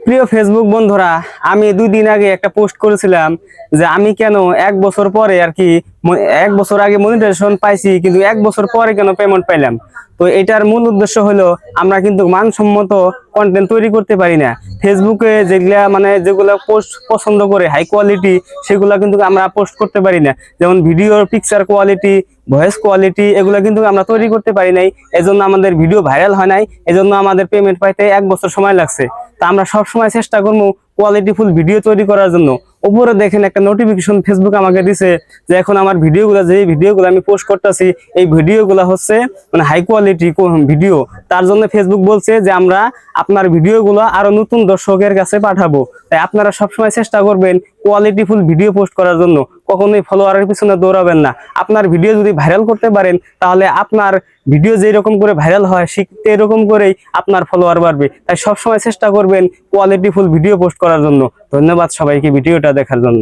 প্রিয় ফেসবুক বন্ধুরা, আমি 2 দিন আগে একটা পোস্ট করেছিলাম যে আমি কেন 1 বছর পরে আর কি 1 বছর আগে মনিটাইজেশন পাইছি কিন্তু 1 বছর পরে কেন পেমেন্ট পাইলাম। তো এটার মূল উদ্দেশ্য হলো আমরা কিন্তু মানসম্মত কন্টেন্ট তৈরি করতে পারি না। ফেসবুকে যেগুলা পোস্ট পছন্দ করে হাই কোয়ালিটি সেগুলা কিন্তু আমরা পোস্ট করতে পারি না। যেমন ভিডিওর পিকচার কোয়ালিটি, ভয়েস কোয়ালিটি এগুলা কিন্তু আমরা তৈরি করতে পারি নাই। এজন্য আমাদের ভিডিও ভাইরাল হয় নাই, এজন্য আমাদের পেমেন্ট পাইতে 1 বছর সময় লাগছে। তা আমরা সবসময় চেষ্টা করবো কোয়ালিটিফুল ভিডিও তৈরি করার জন্য। উপরে দেখেন একটা নোটিফিকেশন ফেসবুক আমাকে দিছে যে এখন আমার ভিডিওগুলো আমি পোস্ট করতেছি, এই ভিডিওগুলো হচ্ছে হাই কোয়ালিটি ভিডিও। তার জন্য ফেসবুক বলছে যে আমরা আপনার ভিডিওগুলো আরো নতুন দর্শকের কাছে পাঠাবো। তাই আপনারা সবসময় চেষ্টা করবেন কোয়ালিটিফুল ভিডিও পোস্ট করার জন্য, কখনোই ফলোয়ারের পিছনে দৌড়াবেন না। আপনার ভিডিও যদি ভাইরাল করতে পারেন তাহলে আপনার ভিডিও যেরকম করে ভাইরাল হয় শিখতে এরকম করেই আপনার ফলোয়ার বাড়বে। তাই সবসময় চেষ্টা করবেন কোয়ালিটিফুল ভিডিও পোস্ট করার জন্য। ধন্যবাদ সবাইকে ভিডিওটা দেখার জন্য।